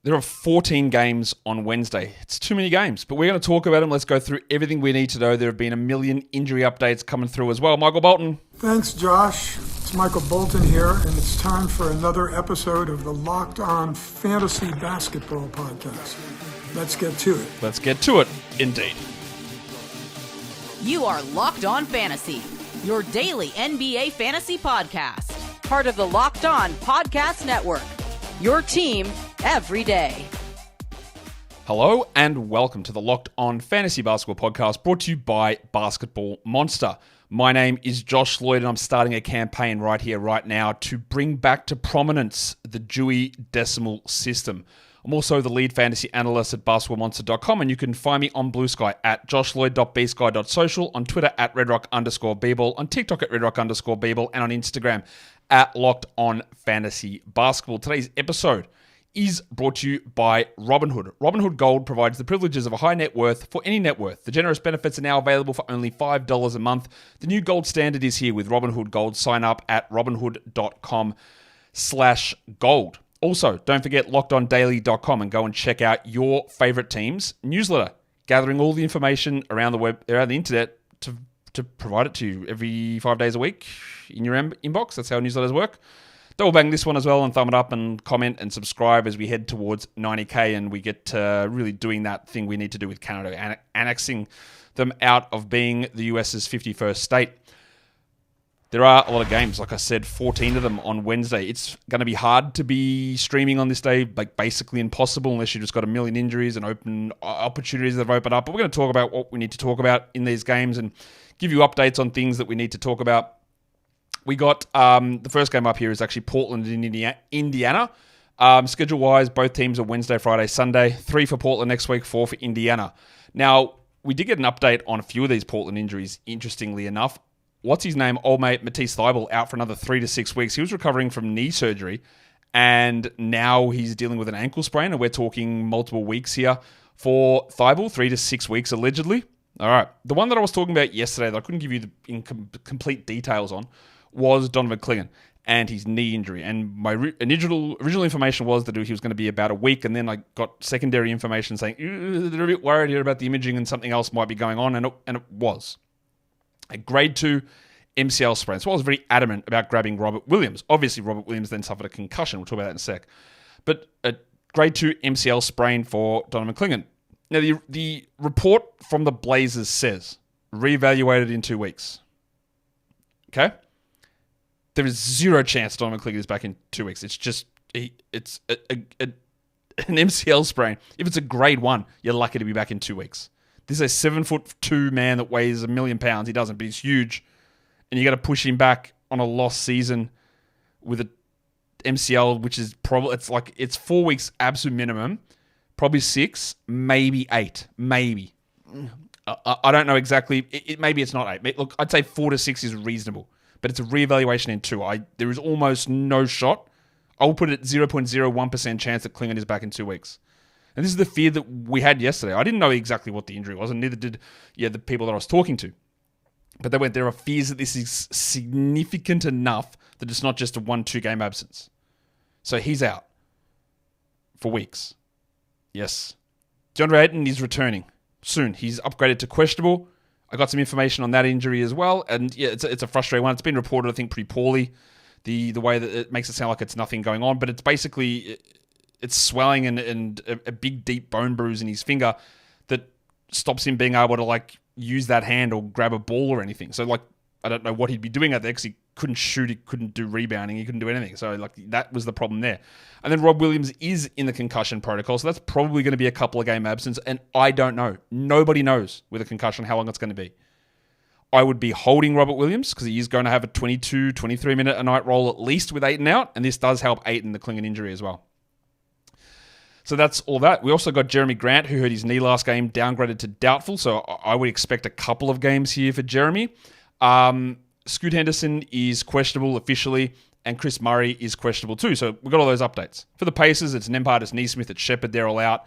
There are 14 games on Wednesday. It's too many games, but we're going to talk about them. Let's go through everything we need to know. There have been a million injury updates coming through as well. Michael Bolton. Thanks, Josh. It's Michael Bolton here, and it's time for another episode of the Locked On Fantasy Basketball Podcast. Let's get to it. Let's get to it, indeed. You are Locked On Fantasy, your daily NBA fantasy podcast. Part of the Locked On Podcast Network, your team every day. Hello and welcome to the Locked On Fantasy Basketball Podcast, brought to you by Basketball Monster. My name is Josh Lloyd, and I'm starting a campaign right here, right now, to bring back to prominence the Dewey Decimal System. I'm also the lead fantasy analyst at basketballmonster.com, and you can find me on Blue Sky at joshloyd.bsky.social, on Twitter at redrock_bball, on TikTok at redrock_bball, and on Instagram at Locked On Fantasy Basketball. Today's episode is brought to you by Robinhood. Robinhood Gold provides the privileges of a high net worth for any net worth. The generous benefits are now available for only $5 a month. The new gold standard is here with Robinhood Gold. Sign up at robinhood.com/gold. Also, don't forget lockedondaily.com and go and check out your favorite team's newsletter, gathering all the information around the internet to provide it to you every 5 days a week in your inbox. That's how newsletters work. Double bang this one as well and thumb it up and comment and subscribe as we head towards 90K and we get to really doing that thing we need to do with Canada, annexing them out of being the US's 51st state. There are a lot of games, like I said, 14 of them on Wednesday. It's going to be hard to be streaming on this day, like basically impossible unless you've just got a million injuries and open opportunities that have opened up. But we're going to talk about what we need to talk about in these games and give you updates on things that we need to talk about. We got the first game up here is actually Portland and Indiana. Schedule-wise, both teams are Wednesday, Friday, Sunday. 3 for Portland next week, 4 for Indiana. Now, we did get an update on a few of these Portland injuries, interestingly enough. What's his name? Old mate Matisse Thybulle out for another 3 to 6 weeks. He was recovering from knee surgery, and now he's dealing with an ankle sprain, and we're talking multiple weeks here for Thybulle, 3 to 6 weeks allegedly. All right. The one that I was talking about yesterday that I couldn't give you the complete details on was Donovan Clingan and his knee injury. And my original information was that he was going to be about a week, and then I got secondary information saying they're a bit worried here about the imaging and something else might be going on, and it was. A grade 2 MCL sprain. So I was very adamant about grabbing Robert Williams. Obviously, Robert Williams then suffered a concussion. We'll talk about that in a sec. But a grade 2 MCL sprain for Donovan Clingan. Now, the report from the Blazers says reevaluated in 2 weeks. Okay? There is zero chance Donovan Clingan is back in 2 weeks. It's just, it's an MCL sprain. If it's a grade 1, you're lucky to be back in 2 weeks. This is a 7'2" man that weighs 1 million pounds. He doesn't, but he's huge. And you got to push him back on a lost season with a MCL, which is probably, it's 4 weeks absolute minimum. Probably 6, maybe 8, maybe. I don't know exactly. Maybe it's not 8. Look, I'd say 4 to 6 is reasonable. But it's a reevaluation in 2. There is almost no shot. I will put it at 0.01% chance that Clingan is back in 2 weeks. And this is the fear that we had yesterday. I didn't know exactly what the injury was, and neither did the people that I was talking to. But they went, there are fears that this is significant enough that it's not just a 1-2 game absence. So he's out for weeks. Yes. DeAndre Ayton is returning soon. He's upgraded to questionable. I got some information on that injury as well, and yeah, it's a frustrating one. It's been reported, I think, pretty poorly, the way that it makes it sound like it's nothing going on, but it's basically, it's swelling and a big, deep bone bruise in his finger that stops him being able to, use that hand or grab a ball or anything. So, I don't know what he'd be doing out there because he couldn't shoot, he couldn't do rebounding, he couldn't do anything. So, that was the problem there. And then Rob Williams is in the concussion protocol, so that's probably going to be a couple of game absence, and I don't know. Nobody knows with a concussion how long it's going to be. I would be holding Robert Williams because he is going to have a 22, 23-minute a night role at least with Ayton out, and this does help Ayton, the Clingan injury as well. So that's all that. We also got Jeremy Grant, who hurt his knee last game, downgraded to doubtful, so I would expect a couple of games here for Jeremy. Scoot Henderson is questionable officially, and Chris Murray is questionable too. So we've got all those updates. For the Pacers, it's Nembhard, it's Neesmith, it's Shepherd, they're all out.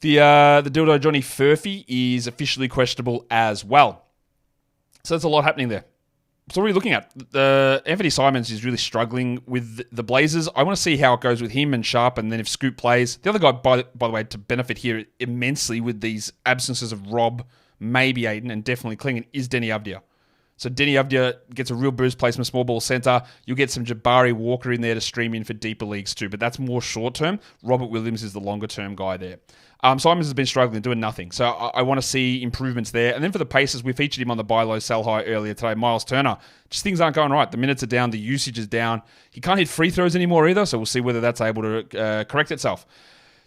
The dildo Johnny Furphy is officially questionable as well. So there's a lot happening there. So what are we looking at? Anthony Simons is really struggling with the Blazers. I want to see how it goes with him and Sharp, and then if Scoot plays. The other guy, by the way, to benefit here immensely with these absences of Rob, maybe Aiden, and definitely Clingan, is Denny Avdia. So Denny Avdia gets a real boost, plays some small ball center. You'll get some Jabari Walker in there to stream in for deeper leagues too, but that's more short term. Robert Williams is the longer term guy there. Simons has been struggling, doing nothing. So I want to see improvements there. And then for the Pacers, we featured him on the buy low, sell high earlier today. Miles Turner, just things aren't going right. The minutes are down, the usage is down. He can't hit free throws anymore either, so we'll see whether that's able to correct itself.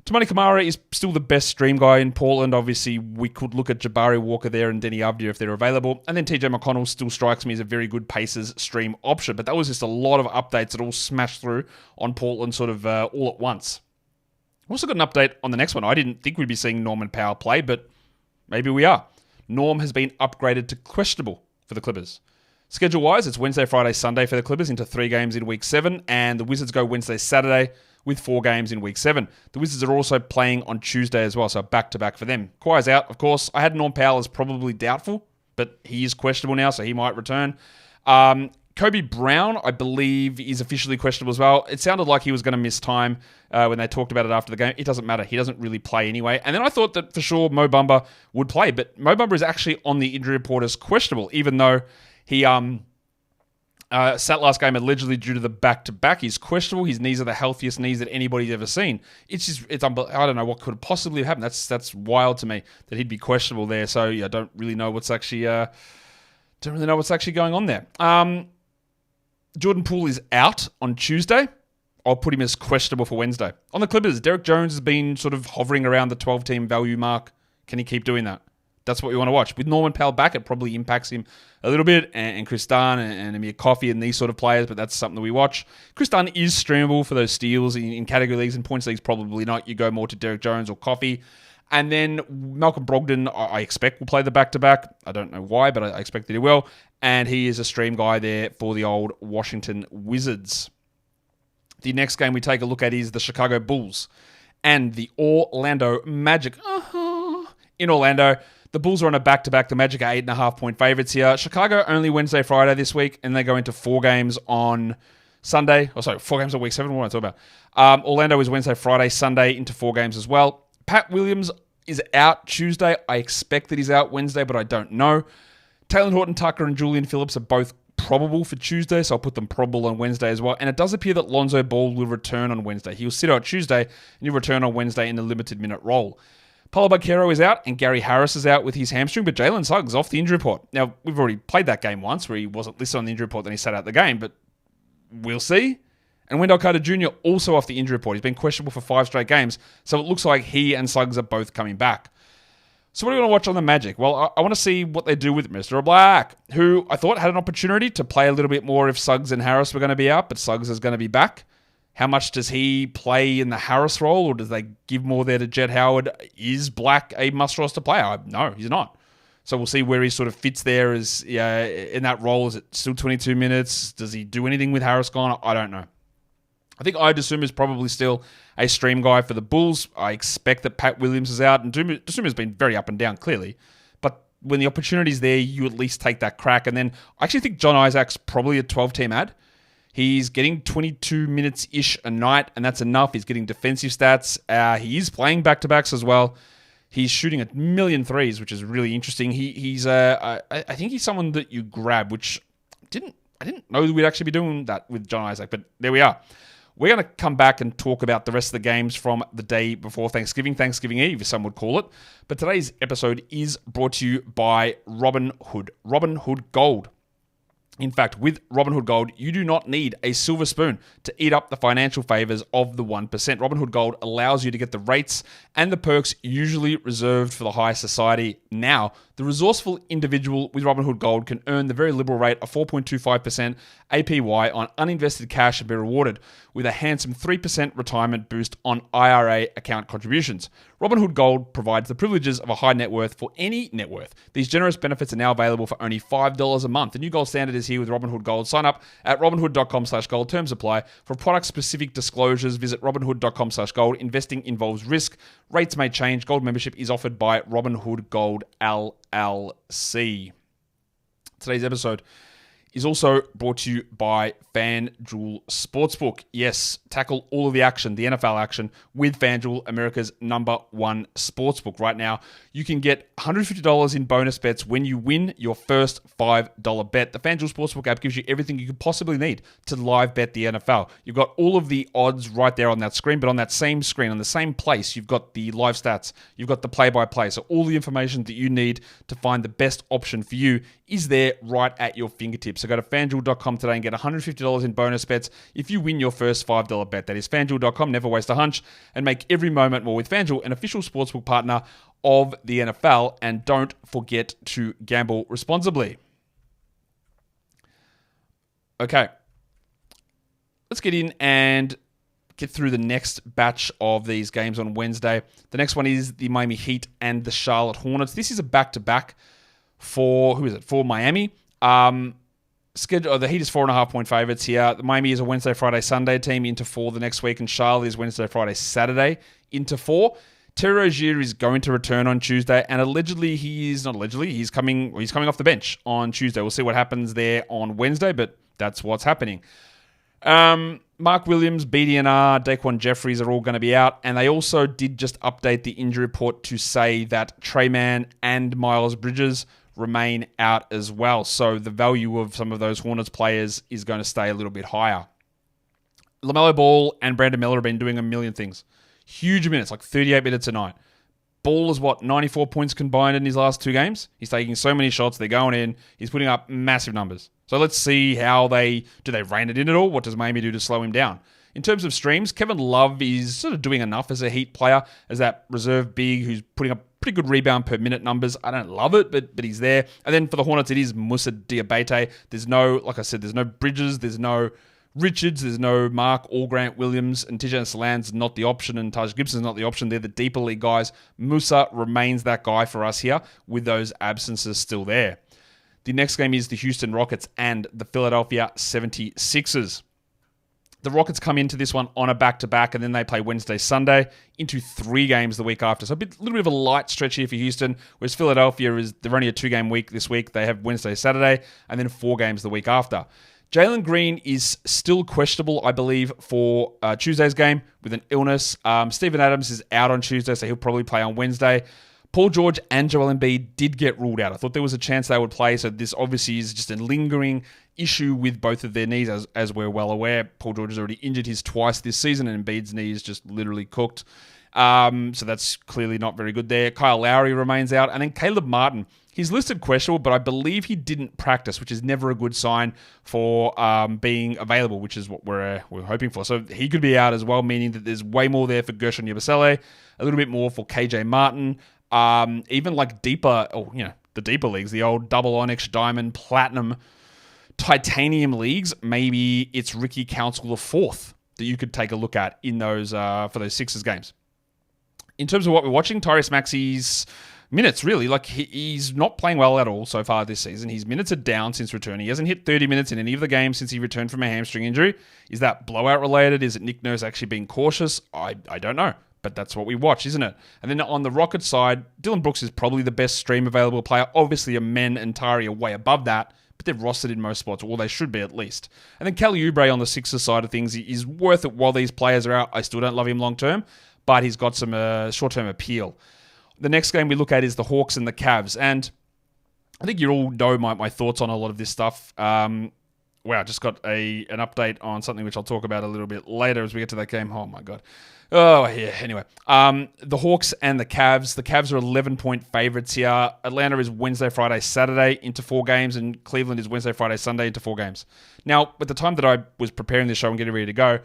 Toumani Camara is still the best stream guy in Portland. Obviously, we could look at Jabari Walker there and Denny Avdia if they're available. And then TJ McConnell still strikes me as a very good Pacers stream option. But that was just a lot of updates that all smashed through on Portland sort of all at once. Also got an update on the next one. I didn't think we'd be seeing Norman Powell play, but maybe we are. Norm has been upgraded to questionable for the Clippers. Schedule-wise, it's Wednesday, Friday, Sunday for the Clippers into 3 games in Week 7. And the Wizards go Wednesday, Saturday, with 4 games in Week 7. The Wizards are also playing on Tuesday as well, so back-to-back for them. Kawhi's out, of course. I had Norm Powell as probably doubtful, but he is questionable now, so he might return. Kobe Brown, I believe, is officially questionable as well. It sounded like he was going to miss time when they talked about it after the game. It doesn't matter. He doesn't really play anyway. And then I thought that for sure Mo Bamba would play, but Mo Bamba is actually on the injury report as questionable, even though he sat last game allegedly due to the back-to-back. He's questionable. His knees are the healthiest knees that anybody's ever seen. I don't know what could possibly have happened. That's wild to me that he'd be questionable there. So yeah, I don't really know what's actually going on there. Jordan Poole is out on Tuesday. I'll put him as questionable for Wednesday. On the Clippers, Derek Jones has been sort of hovering around the 12-team value mark. Can he keep doing that? That's what we want to watch. With Norman Powell back, it probably impacts him a little bit, and Chris Dunn and Amir Coffey and these sort of players, but that's something that we watch. Chris Dunn is streamable for those steals in category leagues and points leagues, probably not. You go more to Derek Jones or Coffey. And then Malcolm Brogdon, I expect, will play the back-to-back. I don't know why, but I expect that he will. And he is a stream guy there for the old Washington Wizards. The next game we take a look at is the Chicago Bulls and the Orlando Magic. In Orlando, the Bulls are on a back-to-back. The Magic are 8.5-point favorites here. Chicago only Wednesday, Friday this week, and they go into 4 games on Sunday. 4 games on Week 7. What am I talking about? Orlando is Wednesday, Friday, Sunday into 4 games as well. Pat Williams is out Tuesday. I expect that he's out Wednesday, but I don't know. Taylor Horton-Tucker and Julian Phillips are both probable for Tuesday, so I'll put them probable on Wednesday as well. And it does appear that Lonzo Ball will return on Wednesday. He'll sit out Tuesday, and he'll return on Wednesday in a limited minute role. Paulo Banchero is out, and Gary Harris is out with his hamstring, but Jalen Suggs off the injury report. Now, we've already played that game once where he wasn't listed on the injury report, then he sat out the game, but we'll see. And Wendell Carter Jr. also off the injury report. He's been questionable for 5 straight games, so it looks like he and Suggs are both coming back. So what do we want to watch on the Magic? Well, I want to see what they do with Mr. Black, who I thought had an opportunity to play a little bit more if Suggs and Harris were going to be out, but Suggs is going to be back. How much does he play in the Harris role, or does they give more there to Jet Howard? Is Black a must-roster player? No, he's not. So we'll see where he sort of fits there as in that role. Is it still 22 minutes? Does he do anything with Harris gone? I don't know. I think Dosunmu is probably still a stream guy for the Bulls. I expect that Pat Williams is out, and Dosunmu has been very up and down, clearly. But when the opportunity's there, you at least take that crack. And then I actually think John Isaac's probably a 12-team ad. He's getting 22 minutes-ish a night, and that's enough. He's getting defensive stats. He is playing back-to-backs as well. He's shooting a million threes, which is really interesting. I think he's someone that you grab, which I didn't know we'd actually be doing that with John Isaac, but there we are. We're going to come back and talk about the rest of the games from the day before Thanksgiving Eve, as some would call it. But today's episode is brought to you by Robinhood. Robinhood Gold. In fact, with Robinhood Gold, you do not need a silver spoon to eat up the financial favors of the 1%. Robinhood Gold allows you to get the rates and the perks usually reserved for the high society. Now, the resourceful individual with Robinhood Gold can earn the very liberal rate of 4.25% APY on uninvested cash and be rewarded with a handsome 3% retirement boost on IRA account contributions. Robinhood Gold provides the privileges of a high net worth for any net worth. These generous benefits are now available for only $5 a month. The new gold standard is here with Robinhood Gold. Sign up at robinhood.com/gold. Terms apply. For product-specific disclosures, visit robinhood.com/gold. Investing involves risk. Rates may change. Gold membership is offered by Robinhood Gold LLC. Today's episode is also brought to you by FanDuel Sportsbook. Yes, tackle all of the action, the NFL action, with FanDuel, America's #1 sportsbook. Right now, you can get $150 in bonus bets when you win your first $5 bet. The FanDuel Sportsbook app gives you everything you could possibly need to live bet the NFL. You've got all of the odds right there on that screen, but on that same screen, on the same place, you've got the live stats, you've got the play-by-play. So all the information that you need to find the best option for you is there right at your fingertips. So go to FanDuel.com today and get $150 in bonus bets if you win your first $5 bet. That is FanDuel.com. Never waste a hunch and make every moment more with FanDuel, an official sportsbook partner of the NFL. And don't forget to gamble responsibly. Okay. Let's get in and get through the next batch of these games on Wednesday. The next one is the Miami Heat and the Charlotte Hornets. This is a back-to-back for, for Miami. The Heat is 4.5-point favorites here. The Miami is a Wednesday, Friday, Sunday team into 4 the next week, and Charlotte is Wednesday, Friday, Saturday into 4. Terry Rozier is going to return on Tuesday, and he's coming off the bench on Tuesday. We'll see what happens there on Wednesday, but that's what's happening. Mark Williams, BDNR, Daquan Jeffries are all going to be out, and they also did just update the injury report to say that Tre Mann and Miles Bridges remain out as well. So the value of some of those Hornets players is going to stay a little bit higher. LaMelo Ball and Brandon Miller have been doing a million things. Huge minutes, like 38 minutes a night. Ball is 94 points combined in his last 2 games. He's taking so many shots, they're going in. He's putting up massive numbers. So let's see how do they rein it in at all? What does Miami do to slow him down? In terms of streams, Kevin Love is sort of doing enough as a Heat player, as that reserve big who's putting up pretty good rebound per minute numbers. I don't love it, but he's there. And then for the Hornets, it is Moussa Diabate. There's no Bridges, there's no Richards, there's no Mark or Grant Williams, and Tijan Salan's not the option, and Taj Gibson's not the option. They're the deeper league guys. Moussa remains that guy for us here, with those absences still there. The next game is the Houston Rockets and the Philadelphia 76ers. The Rockets come into this one on a back-to-back, and then they play Wednesday, Sunday, into 3 games the week after. So a little bit of a light stretch here for Houston, whereas Philadelphia they're only a 2-game week this week. They have Wednesday, Saturday, and then 4 games the week after. Jalen Green is still questionable, I believe, for Tuesday's game with an illness. Steven Adams is out on Tuesday, so he'll probably play on Wednesday. Paul George and Joel Embiid did get ruled out. I thought there was a chance they would play, so this obviously is just a lingering issue with both of their knees, as we're well aware. Paul George has already injured his twice this season, and Embiid's knee is just literally cooked. So that's clearly not very good there. Kyle Lowry remains out, and then Caleb Martin. He's listed questionable, but I believe he didn't practice, which is never a good sign for being available, which is what we're hoping for. So he could be out as well, meaning that there's way more there for Gershon Yabusele, a little bit more for KJ Martin, even like deeper, the deeper leagues, the old double onyx, diamond, platinum, titanium leagues. Maybe it's Ricky Council IV that you could take a look at in those for those Sixers games. In terms of what we're watching, Tyrese Maxey's minutes, really, he's not playing well at all so far this season. His minutes are down since returning. He hasn't hit 30 minutes in any of the games since he returned from a hamstring injury. Is that blowout related? Is it Nick Nurse actually being cautious? I don't know, but that's what we watch, isn't it? And then on the Rockets side, Dylan Brooks is probably the best stream available player. Obviously, Amen and Tari are way above that, but they're rostered in most spots, or they should be at least. And then Kelly Oubre on the Sixers side of things is worth it while these players are out. I still don't love him long term, but he's got some short-term appeal. The next game we look at is the Hawks and the Cavs. And I think you all know my thoughts on a lot of this stuff. I just got an update on something which I'll talk about a little bit later as we get to that game. Oh, my God. Oh, yeah. Anyway, the Hawks and the Cavs. The Cavs are 11-point favorites here. Atlanta is Wednesday, Friday, Saturday into 4 games, and Cleveland is Wednesday, Friday, Sunday into 4 games. Now, at the time that I was preparing this show and getting ready to go,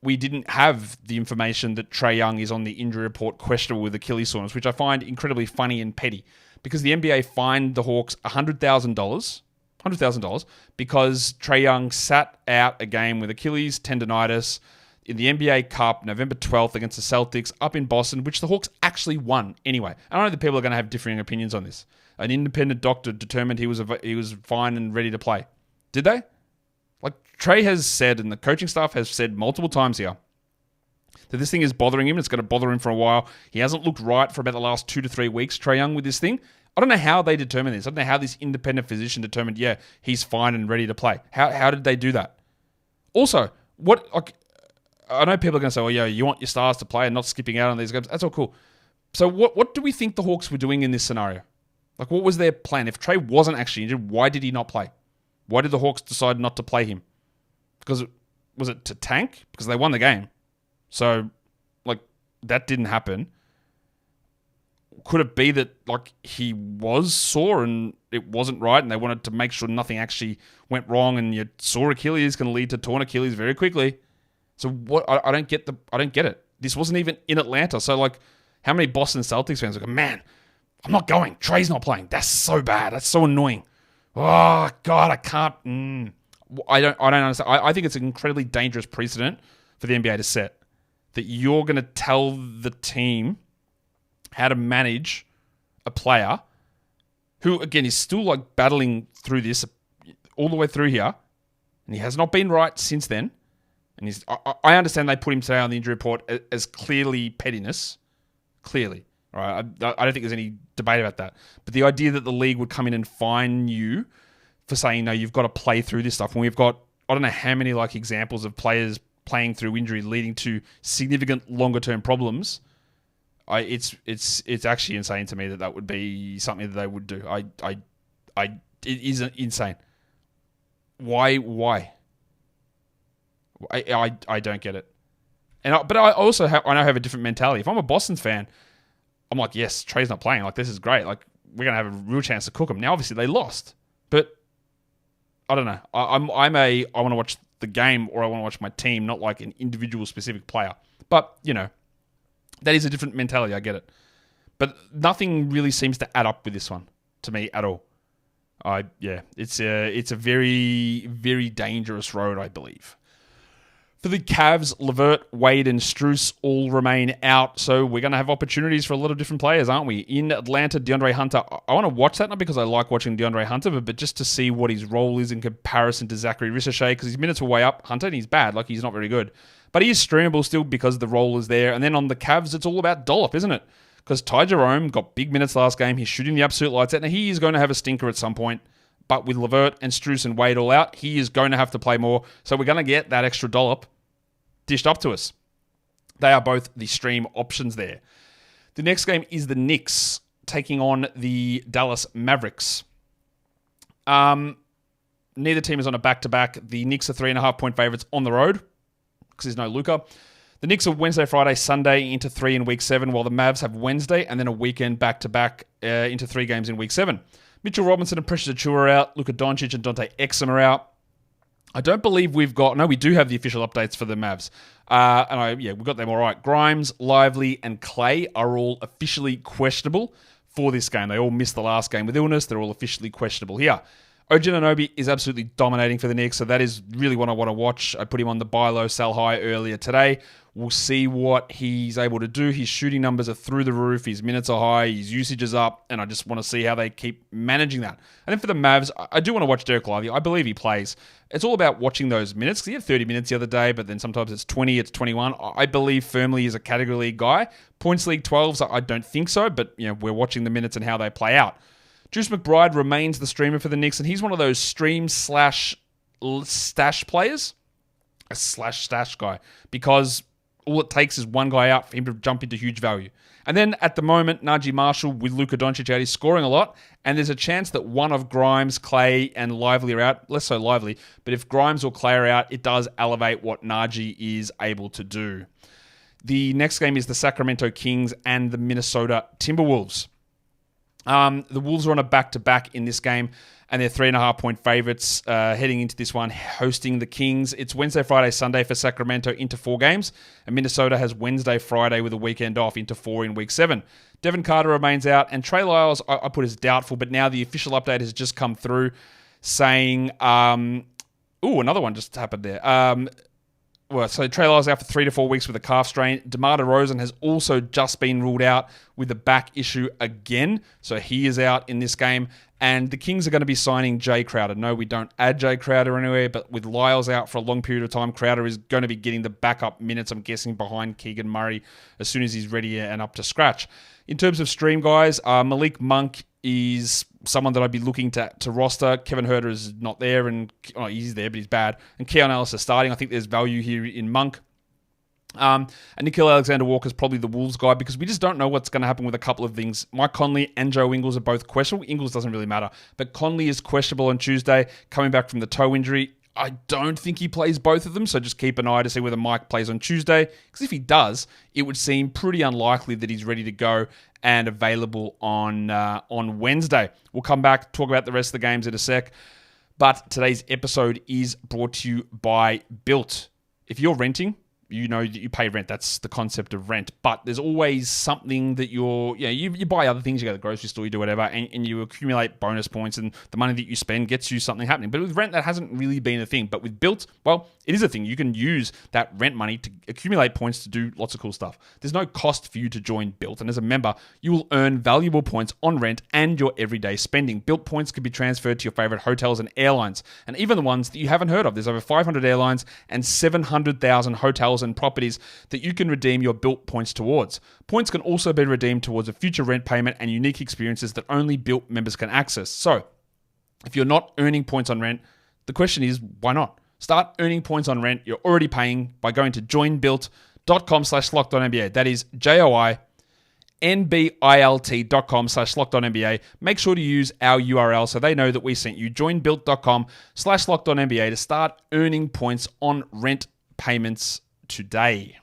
we didn't have the information that Trae Young is on the injury report questionable with Achilles soreness, which I find incredibly funny and petty, because the NBA fined the Hawks $100,000 because Trae Young sat out a game with Achilles tendonitis in the NBA Cup, November 12th against the Celtics up in Boston, which the Hawks actually won anyway. I know that people are going to have differing opinions on this. An independent doctor determined he was fine and ready to play. Did they? Trae has said, and the coaching staff has said multiple times here, that this thing is bothering him. It's going to bother him for a while. He hasn't looked right for about the last 2 to 3 weeks, Trae Young, with this thing. I don't know how they determined this. I don't know how this independent physician determined, yeah, he's fine and ready to play. How did they do that? Also, I know people are going to say, well, yeah, you want your stars to play and not skipping out on these games. That's all cool. So what do we think the Hawks were doing in this scenario? Like, what was their plan? If Trae wasn't actually injured, why did he not play? Why did the Hawks decide not to play him? Because was it to tank? Because they won the game. So, like, that didn't happen. Could it be that, like, he was sore and it wasn't right and they wanted to make sure nothing actually went wrong, and your sore Achilles can lead to torn Achilles very quickly? So what? I don't get it. This wasn't even in Atlanta. So, like, how many Boston Celtics fans are like, man, I'm not going. Trae's not playing. That's so bad. That's so annoying. Oh, God, I can't. I don't understand. I think it's an incredibly dangerous precedent for the NBA to set, that you're going to tell the team how to manage a player who, again, is still, like, battling through this all the way through here, and he has not been right since then. And I understand they put him today on the injury report as clearly pettiness. Clearly. All right? I don't think there's any debate about that. But the idea that the league would come in and fine you for saying, no, you've got to play through this stuff. And we've got, I don't know how many, like, examples of players playing through injury leading to significant longer-term problems. It's actually insane to me that would be something that they would do. It is insane. Why? I don't get it. But I also have a different mentality. If I'm a Boston fan, I'm like, yes, Trae's not playing. Like, this is great. Like, we're gonna have a real chance to cook them. Now, obviously, they lost, but I don't know. I want to watch the game, or I want to watch my team, not like an individual specific player. But that is a different mentality. I get it, but nothing really seems to add up with this one to me at all. It's a very, very dangerous road, I believe. For the Cavs, LeVert, Wade, and Strus all remain out, so we're going to have opportunities for a lot of different players, aren't we? In Atlanta, DeAndre Hunter, I want to watch that, not because I like watching DeAndre Hunter, but just to see what his role is in comparison to Zachary Ricochet, because his minutes were way up. Hunter, and he's bad, like, he's not very good. But he is streamable still because the role is there. And then on the Cavs, it's all about Dollop, isn't it? Because Ty Jerome got big minutes last game. He's shooting the absolute lights out. Now, he is going to have a stinker at some point. But with LeVert and Strus and Wade all out, he is going to have to play more. So we're going to get that extra Dollop dished up to us. They are both the stream options there. The next game is the Knicks taking on the Dallas Mavericks. Neither team is on a back-to-back. The Knicks are 3.5-point favorites on the road because there's no Luka. The Knicks are Wednesday, Friday, Sunday into 3 in Week 7, while the Mavs have Wednesday and then a weekend back-to-back into 3 games in Week 7. Mitchell Robinson and Precious Achiuwa are out. Luka Doncic and Dante Exum are out. I don't believe we do have the official updates for the Mavs. We've got them all right. Grimes, Lively, and Clay are all officially questionable for this game. They all missed the last game with illness. They're all officially questionable here. OG Anunoby is absolutely dominating for the Knicks, so that is really what I want to watch. I put him on the buy low, sell high earlier today. We'll see what he's able to do. His shooting numbers are through the roof. His minutes are high. His usage is up, and I just want to see how they keep managing that. And then for the Mavs, I do want to watch Derek Lively. I believe he plays. It's all about watching those minutes, because he had 30 minutes the other day, but then sometimes it's 20, it's 21. I believe firmly he's a category league guy. Points league 12s, I don't think so, but we're watching the minutes and how they play out. Juice McBride remains the streamer for the Knicks, and he's one of those stream/stash players, a /stash guy, because all it takes is one guy out for him to jump into huge value. And then at the moment, Najee Marshall with Luka Doncic out is scoring a lot, and there's a chance that one of Grimes, Clay, and Lively are out. Less so Lively, but if Grimes or Clay are out, it does elevate what Najee is able to do. The next game is the Sacramento Kings and the Minnesota Timberwolves. The Wolves are on a back-to-back in this game, and they're 3.5-point favorites heading into this one, hosting the Kings. It's Wednesday, Friday, Sunday for Sacramento into 4 games, and Minnesota has Wednesday, Friday with a weekend off into 4 in Week 7. Devin Carter remains out, and Trey Lyles I put as doubtful, but now the official update has just come through saying, another one just happened there. So Trey Lyles out for 3 to 4 weeks with a calf strain. DeMar DeRozan has also just been ruled out with a back issue again, so he is out in this game. And the Kings are going to be signing Jay Crowder. No, we don't add Jay Crowder anywhere, but with Lyles out for a long period of time, Crowder is going to be getting the backup minutes, I'm guessing, behind Keegan Murray as soon as he's ready and up to scratch. In terms of stream, guys, Malik Monk is someone that I'd be looking to roster. Kevin Huerter is not there, and he's there, but he's bad. And Keon Ellis is starting. I think there's value here in Monk. And Nickeil Alexander-Walker is probably the Wolves guy because we just don't know what's going to happen with a couple of things. Mike Conley and Joe Ingles are both questionable. Ingles doesn't really matter, but Conley is questionable on Tuesday, coming back from the toe injury. I don't think he plays both of them, so just keep an eye to see whether Mike plays on Tuesday, because if he does, it would seem pretty unlikely that he's ready to go and available on Wednesday. We'll come back, talk about the rest of the games in a sec, but today's episode is brought to you by Built. If you're renting, you know that you pay rent. That's the concept of rent. But there's always something that you buy other things. You go to the grocery store, you do whatever, and you accumulate bonus points, and the money that you spend gets you something happening. But with rent, that hasn't really been a thing. But with Built, well, it is a thing. You can use that rent money to accumulate points to do lots of cool stuff. There's no cost for you to join Built. And as a member, you will earn valuable points on rent and your everyday spending. Built points can be transferred to your favorite hotels and airlines, and even the ones that you haven't heard of. There's over 500 airlines and 700,000 hotels and properties that you can redeem your Built points towards. Points can also be redeemed towards a future rent payment and unique experiences that only Built members can access. So, if you're not earning points on rent, the question is, why not? Start earning points on rent you're already paying by going to joinbuilt.com/LockedOnNBA. That is joinbilt.com/LockedOnNBA. Make sure to use our URL so they know that we sent you. Joinbuilt.com/LockedOnNBA to start earning points on rent payments today.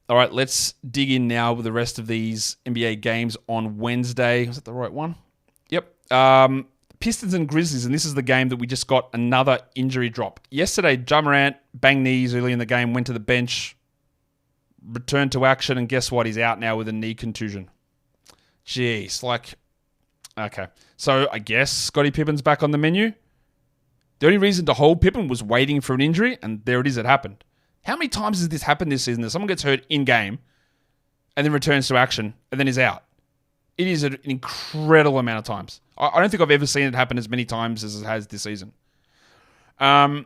All right, let's dig in now with the rest of these NBA games on Wednesday. Was that the right one? Yep. Pistons and Grizzlies, and this is the game that we just got another injury drop. Yesterday, Ja Morant banged knees early in the game, went to the bench, returned to action, and guess what? He's out now with a knee contusion. Jeez, okay. So I guess Scottie Pippen's back on the menu. The only reason to hold Pippen was waiting for an injury, and there it is, it happened. How many times has this happened this season that someone gets hurt in-game and then returns to action and then is out? It is an incredible amount of times. I don't think I've ever seen it happen as many times as it has this season. The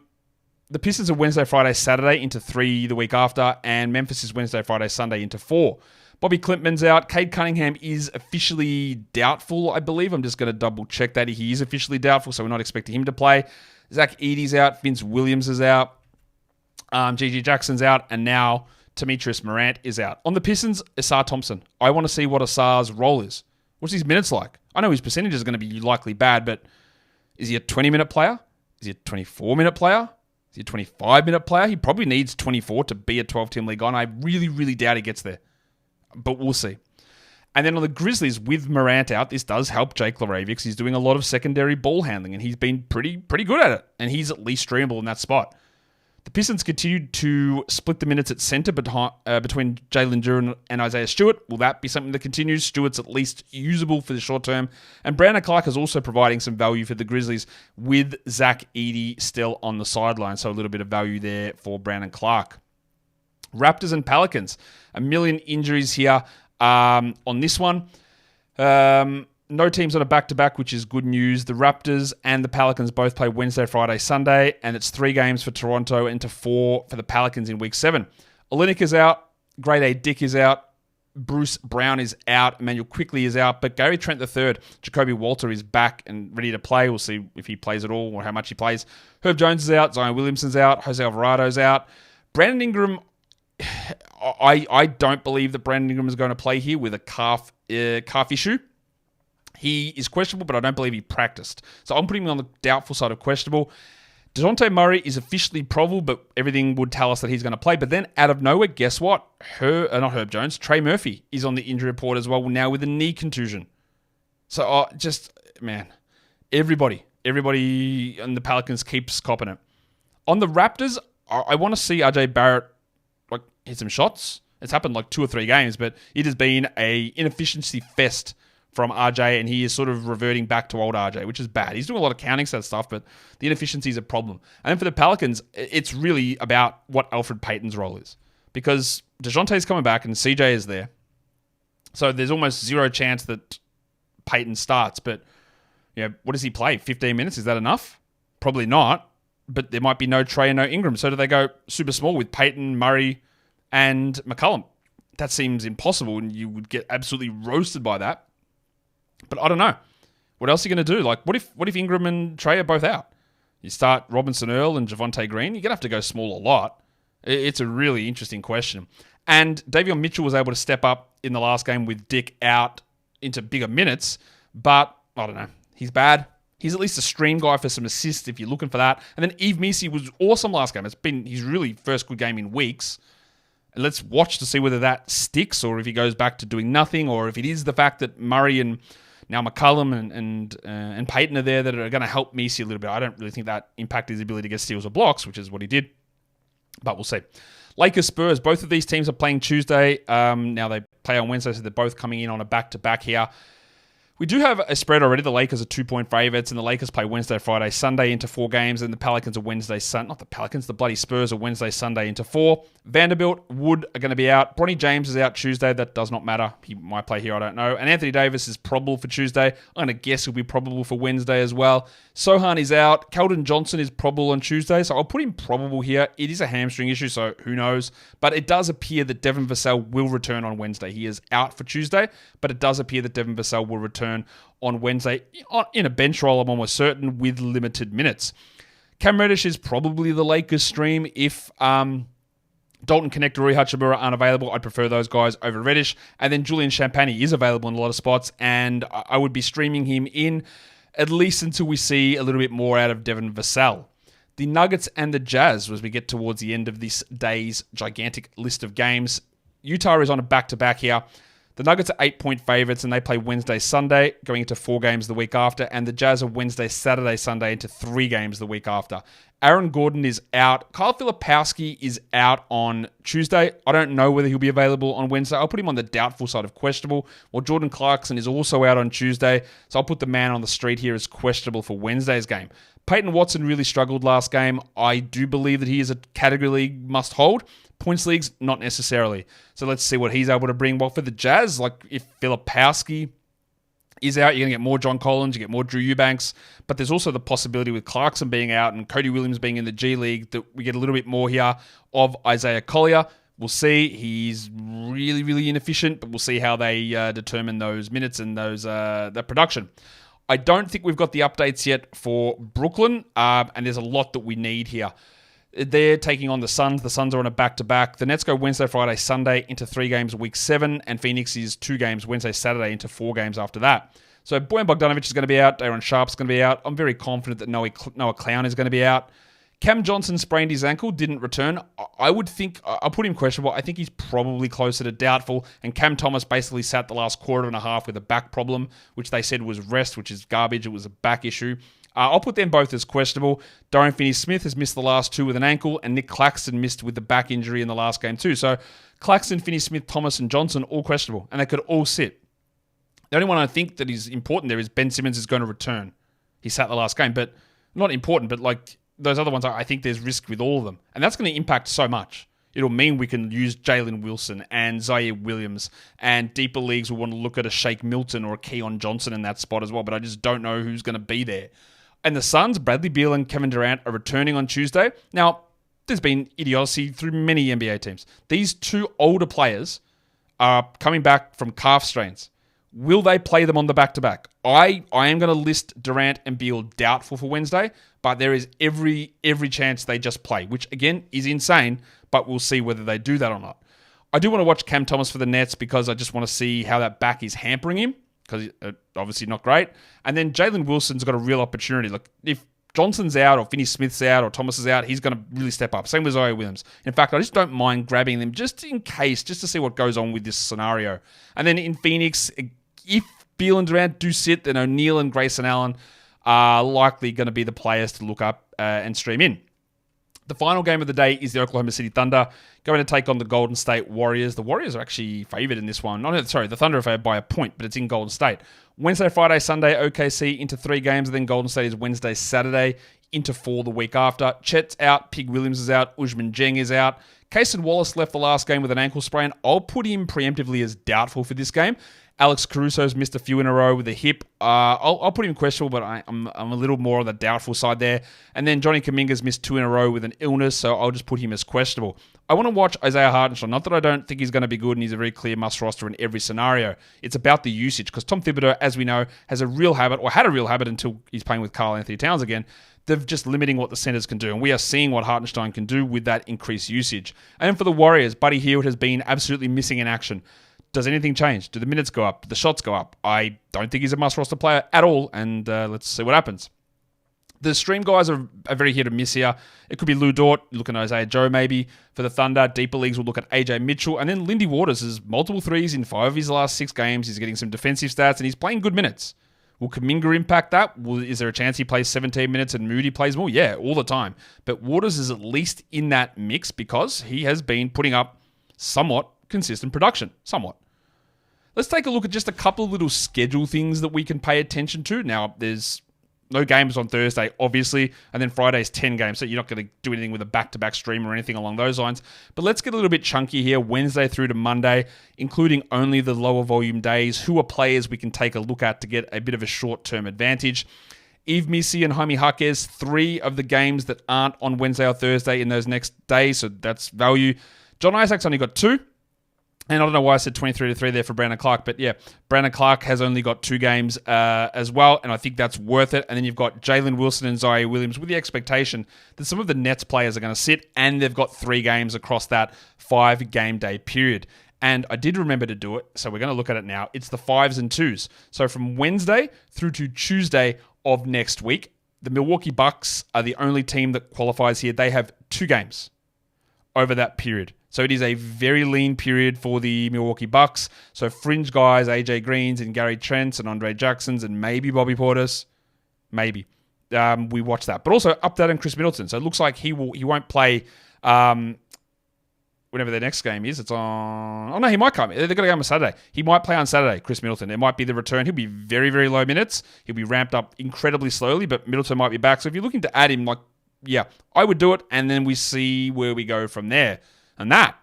Pistons are Wednesday, Friday, Saturday into 3 the week after, and Memphis is Wednesday, Friday, Sunday into 4. Bobby Clintman's out. Cade Cunningham is officially doubtful, I believe. I'm just going to double check that. He is officially doubtful, so we're not expecting him to play. Zach Edey's out. Vince Williams is out. Gigi Jackson's out. And now Demetrius Morant is out. On the Pistons, Asar Thompson. I want to see what Asar's role is. What's his minutes like? I know his percentage is going to be likely bad, but is he a 20-minute player? Is he a 24-minute player? Is he a 25-minute player? He probably needs 24 to be a 12-team league guy, and I really, really doubt he gets there. But we'll see. And then on the Grizzlies, with Morant out, this does help Jake LaRavia because he's doing a lot of secondary ball handling, and he's been pretty good at it, and he's at least streamable in that spot. The Pistons continued to split the minutes at center between Jalen Duren and Isaiah Stewart. Will that be something that continues? Stewart's at least usable for the short term. And Brandon Clark is also providing some value for the Grizzlies with Zach Edey still on the sideline. So a little bit of value there for Brandon Clark. Raptors and Pelicans. A million injuries here on this one. No teams on a back-to-back, which is good news. The Raptors and the Pelicans both play Wednesday, Friday, Sunday, and it's 3 games for Toronto into 4 for the Pelicans in Week 7. Olynyk is out. Grade A Dick is out. Bruce Brown is out. Emmanuel Quickley is out. But Gary Trent III, Jacoby Walter is back and ready to play. We'll see if he plays at all or how much he plays. Herb Jones is out. Zion Williamson's out. Jose Alvarado's out. Brandon Ingram, I don't believe that Brandon Ingram is going to play here with a calf issue. He is questionable, but I don't believe he practiced. So I'm putting him on the doubtful side of questionable. DeJounte Murray is officially probable, but everything would tell us that he's going to play. But then out of nowhere, guess what? Not Herb Jones, Trey Murphy is on the injury report as well, now with a knee contusion. So everybody in the Pelicans keeps copping it. On the Raptors, I want to see RJ Barrett hit some shots. It's happened 2 or 3 games, but it has been a inefficiency fest from RJ, and he is sort of reverting back to old RJ, which is bad. He's doing a lot of counting set stuff, but the inefficiency is a problem. And then for the Pelicans, it's really about what Alfred Payton's role is. because DeJounte's coming back and CJ is there. So there's almost zero chance that Payton starts. But what does he play? 15 minutes? Is that enough? Probably not. But there might be no Trae and no Ingram. So do they go super small with Payton, Murray, and McCollum? That seems impossible, and you would get absolutely roasted by that. But I don't know. What else are you going to do? Like, what if Ingram and Trae are both out? You start Robinson Earl and Javonte Green. You're going to have to go small a lot. It's a really interesting question. And Davion Mitchell was able to step up in the last game with Dick out into bigger minutes. But, I don't know. He's bad. He's at least a stream guy for some assists if you're looking for that. And then Yves Missi was awesome last game. He's really first good game in weeks. And let's watch to see whether that sticks or if he goes back to doing nothing or if it is the fact that Murray and now McCollum and Payton are there that are going to help Missi a little bit. I don't really think that impacted his ability to get steals or blocks, which is what he did. But we'll see. Lakers Spurs, both of these teams are playing Tuesday. Now they play on Wednesday, so they're both coming in on a back-to-back here. We do have a spread already. The Lakers are 2-point favorites, and the Lakers play Wednesday, Friday, Sunday into 4 games, and the Pelicans are Wednesday, not the Pelicans, the bloody Spurs are Wednesday, Sunday into 4. Vanderbilt, Wood are going to be out. Bronny James is out Tuesday. That does not matter. He might play here, I don't know. And Anthony Davis is probable for Tuesday. I'm going to guess he'll be probable for Wednesday as well. Sohan is out. Keldon Johnson is probable on Tuesday, so I'll put him probable here. It is a hamstring issue, so who knows. But it does appear that Devin Vassell will return on Wednesday. He is out for Tuesday, but it does appear that Devin Vassell will return on Wednesday in a bench role, I'm almost certain, with limited minutes. Cam Reddish is probably the Lakers stream. If Dalton Connect or Rui Hachimura aren't available, I'd prefer those guys over Reddish. And then Julian Champagny is available in a lot of spots, and I would be streaming him in at least until we see a little bit more out of Devin Vassell. The Nuggets and the Jazz, as we get towards the end of this day's gigantic list of games. Utah is on a back-to-back here. The Nuggets are 8-point favorites, and they play Wednesday, Sunday, going into 4 games the week after. And the Jazz are Wednesday, Saturday, Sunday, into 3 games the week after. Aaron Gordon is out. Kyle Filipowski is out on Tuesday. I don't know whether he'll be available on Wednesday. I'll put him on the doubtful side of questionable. Well, Jordan Clarkson is also out on Tuesday, so I'll put the man on the street here as questionable for Wednesday's game. Peyton Watson really struggled last game. I do believe that he is a category league must-hold. Points leagues, not necessarily. So let's see what he's able to bring. Well, for the Jazz, like if Filipowski is out, you're going to get more John Collins, you get more Drew Eubanks, but there's also the possibility with Clarkson being out and Cody Williams being in the G League that we get a little bit more here of Isaiah Collier. We'll see. He's really, really inefficient, but we'll see how they determine those minutes and those that production. I don't think we've got the updates yet for Brooklyn, and there's a lot that we need here. They're taking on the Suns. The Suns are on a back-to-back. The Nets go Wednesday, Friday, Sunday into 3 games week 7, and Phoenix is 2 games Wednesday, Saturday into 4 games after that. So Bojan Bogdanovic is going to be out. Daron Sharp's going to be out. I'm very confident that Noah Clown is going to be out. Cam Johnson sprained his ankle, didn't return. I would think, I'll put him questionable. I think he's probably closer to doubtful. And Cam Thomas basically sat the last quarter and a half with a back problem, which they said was rest, which is garbage. It was a back issue. I'll put them both as questionable. Dorian Finney-Smith has missed the last 2 with an ankle, and Nick Claxton missed with the back injury in the last game too. So Claxton, Finney-Smith, Thomas, and Johnson, all questionable, and they could all sit. The only one I think that is important there is Ben Simmons is going to return. He sat the last game, but not important, but like those other ones, I think there's risk with all of them. And that's going to impact so much. It'll mean we can use Jalen Wilson and Zaire Williams, and deeper leagues will want to look at a Shake Milton or a Keon Johnson in that spot as well, but I just don't know who's going to be there. And the Suns, Bradley Beal and Kevin Durant are returning on Tuesday. Now, there's been idiocy through many NBA teams. These 2 older players are coming back from calf strains. Will they play them on the back-to-back? I am going to list Durant and Beal doubtful for Wednesday, but there is every chance they just play, which again is insane, but we'll see whether they do that or not. I do want to watch Cam Thomas for the Nets because I just want to see how that back is hampering him, because obviously not great. And then Jalen Wilson's got a real opportunity. Like if Johnson's out or Finney-Smith's out or Thomas is out, he's going to really step up. Same with Zaire Williams. In fact, I just don't mind grabbing them just in case, just to see what goes on with this scenario. And then in Phoenix, if Beal and Durant do sit, then O'Neal and Grayson Allen are likely going to be the players to look up and stream in. The final game of the day is the Oklahoma City Thunder going to take on the Golden State Warriors. The Warriors are actually favored in this one. The Thunder are favored by a point, but it's in Golden State. Wednesday, Friday, Sunday, OKC into 3 games, and then Golden State is Wednesday, Saturday into 4 the week after. Chet's out, Pig Williams is out, Usman Jeng is out. Kaysen Wallace left the last game with an ankle sprain. I'll put him preemptively as doubtful for this game. Alex Caruso's missed a few in a row with a hip. I'll put him questionable, but I'm a little more on the doubtful side there. And then Johnny Kuminga's missed 2 in a row with an illness, so I'll just put him as questionable. I want to watch Isaiah Hartenstein. Not that I don't think he's going to be good and he's a very clear must roster in every scenario. It's about the usage, because Tom Thibodeau, as we know, has a real habit, or had a real habit until he's playing with Karl Anthony Towns again, of just limiting what the centers can do. And we are seeing what Hartenstein can do with that increased usage. And then for the Warriors, Buddy Hield has been absolutely missing in action. Does anything change? Do the minutes go up? Do the shots go up? I don't think he's a must-roster player at all, and let's see what happens. The stream guys are very hit or miss here. It could be Lou Dort, looking at Isaiah Joe maybe. For the Thunder, deeper leagues will look at AJ Mitchell. And then Lindy Waters has multiple threes in 5 of his last 6 games. He's getting some defensive stats, and he's playing good minutes. Will Kuminga impact that? Is there a chance he plays 17 minutes and Moody plays more? Yeah, all the time. But Waters is at least in that mix because he has been putting up somewhat consistent production. Somewhat. Let's take a look at just a couple of little schedule things that we can pay attention to. Now, there's no games on Thursday, obviously, and then Friday's 10 games, so you're not going to do anything with a back-to-back stream or anything along those lines. But let's get a little bit chunky here, Wednesday through to Monday, including only the lower volume days. Who are players we can take a look at to get a bit of a short-term advantage? Yves Missi and Jaime Jaquez, 3 of the games that aren't on Wednesday or Thursday in those next days, so that's value. John Isaac's only got 2. And I don't know why I said 23-3 there for Brandon Clark, but yeah, Brandon Clark has only got 2 games as well, and I think that's worth it. And then you've got Jalen Wilson and Zaire Williams with the expectation that some of the Nets players are going to sit, and they've got 3 games across that 5-game day period. And I did remember to do it, so we're going to look at it now. It's the 5s and 2s. So from Wednesday through to Tuesday of next week, the Milwaukee Bucks are the only team that qualifies here. They have 2 games over that period. So it is a very lean period for the Milwaukee Bucks. So fringe guys, AJ Greens and Gary Trents and Andre Jacksons and maybe Bobby Portis. Maybe. We watch that. But also update on Chris Middleton. So it looks like he won't play whenever their next game is. It's on... Oh, no, he might come. They've got a game on Saturday. He might play on Saturday, Chris Middleton. It might be the return. He'll be very, very low minutes. He'll be ramped up incredibly slowly, but Middleton might be back. So if you're looking to add him, yeah, I would do it, and then we see where we go from there. And that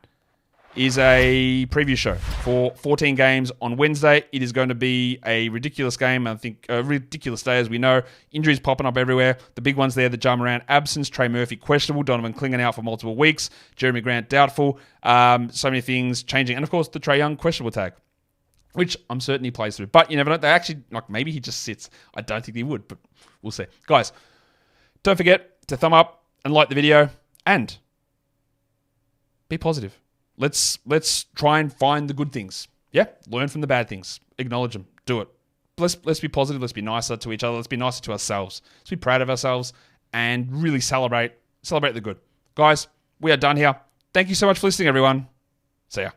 is a preview show for 14 games on Wednesday. It is going to be a ridiculous game. I think a ridiculous day, as we know. Injuries popping up everywhere. The big ones there, the Ja Morant absence, Trey Murphy questionable, Donovan Clingan out for multiple weeks, Jeremy Grant doubtful. So many things changing. And of course, the Trae Young questionable tag, which I'm certain he plays through. But you never know. They actually, maybe he just sits. I don't think he would, but we'll see. Guys, don't forget to thumb up and like the video and be positive. Let's try and find the good things. Yeah, learn from the bad things. Acknowledge them. Do it. Let's be positive. Let's be nicer to each other. Let's be nicer to ourselves. Let's be proud of ourselves and really celebrate the good. Guys, we are done here. Thank you so much for listening, everyone. See ya.